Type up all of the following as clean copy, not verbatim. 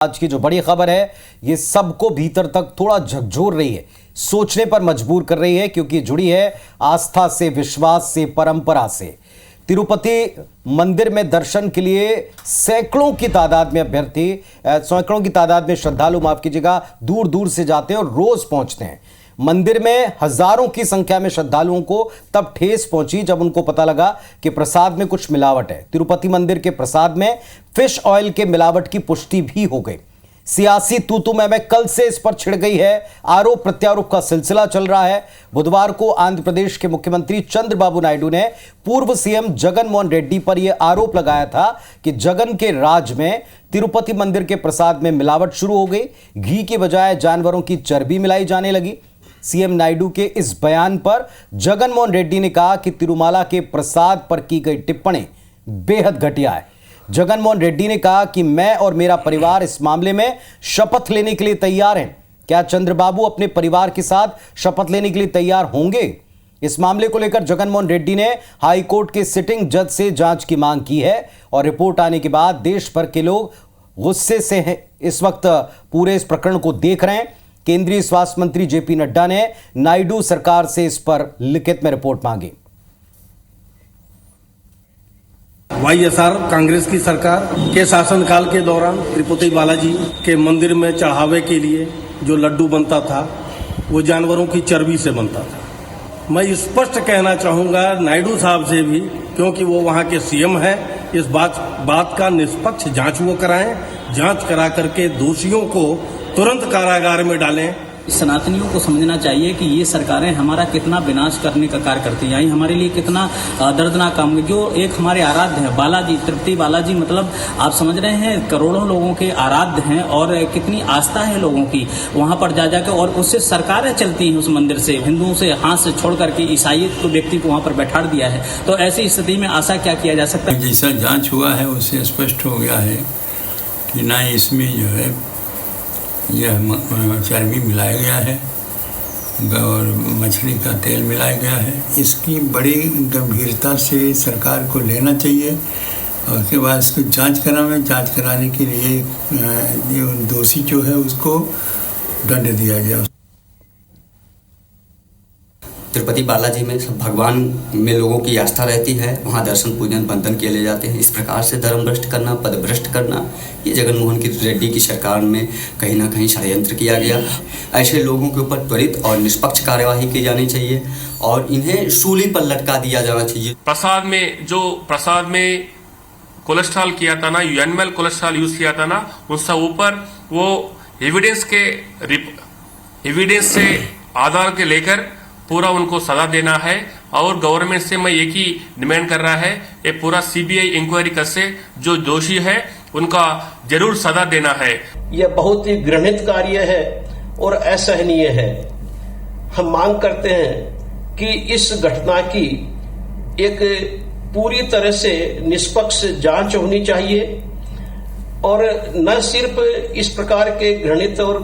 आज की जो बड़ी खबर है ये सबको भीतर तक थोड़ा झकझोर रही है, सोचने पर मजबूर कर रही है, क्योंकि जुड़ी है आस्था से, विश्वास से, परंपरा से। तिरुपति मंदिर में दर्शन के लिए सैकड़ों की तादाद में श्रद्धालु, माफ कीजिएगा, दूर दूर से जाते हैं और रोज पहुंचते हैं। मंदिर में हजारों की संख्या में श्रद्धालुओं को तब ठेस पहुंची जब उनको पता लगा कि प्रसाद में कुछ मिलावट है। तिरुपति मंदिर के प्रसाद में फिश ऑयल के मिलावट की पुष्टि भी हो गई। सियासी तूतू में कल से इस पर छिड़ गई है। आरोप प्रत्यारोप का सिलसिला चल रहा है। बुधवार को आंध्र प्रदेश के मुख्यमंत्री चंद्रबाबू नायडू ने पूर्व सीएम जगन मोहन रेड्डी पर यह आरोप लगाया था कि जगन के राज में तिरुपति मंदिर के प्रसाद में मिलावट शुरू हो गई। घी के बजाय जानवरों की चर्बी मिलाई जाने लगी। सीएम नायडू के इस बयान पर जगन मोहन रेड्डी ने कहा कि तिरुमाला के प्रसाद पर की गई टिप्पणी बेहद घटिया है। जगन मोहन रेड्डी ने कहा कि मैं और मेरा परिवार इस मामले में शपथ लेने के लिए तैयार हैं। क्या चंद्रबाबू अपने परिवार के साथ शपथ लेने के लिए तैयार होंगे? इस मामले को लेकर जगन मोहन रेड्डी ने हाई कोर्ट के सिटिंग जज से जांच की मांग की है और रिपोर्ट आने के बाद देश भर के लोग गुस्से से हैं। इस वक्त पूरे इस प्रकरण को देख रहे हैं। केंद्रीय स्वास्थ्य मंत्री जेपी नड्डा ने नायडू सरकार से इस पर लिखित में रिपोर्ट मांगी। वाईएसआर कांग्रेस की सरकार के शासनकाल के दौरान तिरुपति बालाजी के मंदिर में चढ़ावे के लिए जो लड्डू बनता था वो जानवरों की चर्बी से बनता था। मैं स्पष्ट कहना चाहूंगा नायडू साहब से भी, क्योंकि वो वहाँ के सीएम हैं, इस बात का निष्पक्ष जांच वो कराएं। जांच करा करके दोषियों को तुरंत कारागार में डालें। सनातनियों को समझना चाहिए कि ये सरकारें हमारा कितना विनाश करने का कार्य करती हैं, हमारे लिए कितना दर्दनाक काम है। जो एक हमारे आराध्य है बालाजी, तिरुपति बालाजी, मतलब आप समझ रहे हैं करोड़ों लोगों के आराध्य हैं और कितनी आस्था है लोगों की वहां पर जा जाकर, और उससे सरकारें चलती हैं उस मंदिर से। हिंदुओं से हाथ से छोड़ करके ईसाइयत को व्यक्ति को वहां पर बैठा दिया है। तो ऐसी स्थिति में आशा क्या किया जा सकता है? जैसा जाँच हुआ है उससे स्पष्ट हो गया है कि ना इसमें जो है यह चर्बी मिलाया गया है और मछली का तेल मिलाया गया है। इसकी बड़ी गंभीरता से सरकार को लेना चाहिए और उसके बाद इसको जांच कराने के लिए जो दोषी जो है उसको दंड दिया गया। तिरुपति बालाजी में सब भगवान में लोगों की आस्था रहती है, वहाँ दर्शन पूजन बंधन किए ले जाते हैं। इस प्रकार से धर्म भ्रष्ट करना, पद भ्रष्ट करना, ये जगन मोहन रेड्डी की सरकार में कहीं ना कहीं षड्यंत्र किया गया। ऐसे लोगों के ऊपर त्वरित और निष्पक्ष कार्यवाही की जानी चाहिए और इन्हें सूली पर लटका दिया जाना चाहिए। प्रसाद में कोलेस्ट्रॉल किया था ना, एनिमल कोलेस्ट्रॉल यूज किया था ना, उससे ऊपर वो एविडेंस से आधार के लेकर पूरा उनको सजा देना है। और गवर्नमेंट से मैं एक ही डिमांड कर रहा है, ये पूरा सीबीआई इंक्वायरी कर से जो दोषी है उनका जरूर सजा देना है। यह बहुत ही घृणित कार्य है और असहनीय है। हम मांग करते हैं कि इस घटना की एक पूरी तरह से निष्पक्ष जांच होनी चाहिए और न सिर्फ इस प्रकार के घृणित और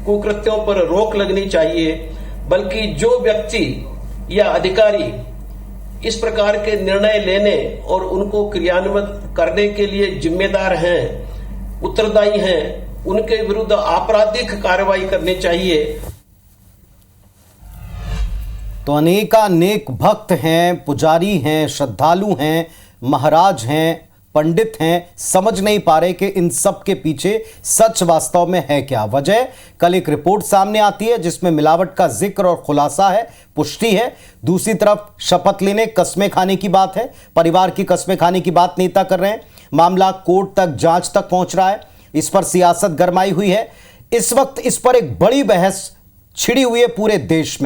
कुकृत्यों पर रोक लगनी चाहिए, बल्कि जो व्यक्ति या अधिकारी इस प्रकार के निर्णय लेने और उनको क्रियान्वित करने के लिए जिम्मेदार हैं, उत्तरदायी हैं, उनके विरुद्ध आपराधिक कार्रवाई करनी चाहिए। तो अनेक भक्त हैं, पुजारी हैं, श्रद्धालु हैं, महाराज हैं, पंडित हैं, समझ नहीं पा रहे कि इन सब के पीछे सच वास्तव में है क्या। वजह कल एक रिपोर्ट सामने आती है जिसमें मिलावट का जिक्र और खुलासा है, पुष्टि है। दूसरी तरफ शपथ लेने, कस्में खाने की बात है, परिवार की कस्में खाने की बात नेता कर रहे हैं। मामला कोर्ट तक, जांच तक पहुंच रहा है। इस पर सियासत गरमाई हुई है। इस वक्त इस पर एक बड़ी बहस छिड़ी हुई है पूरे देश में।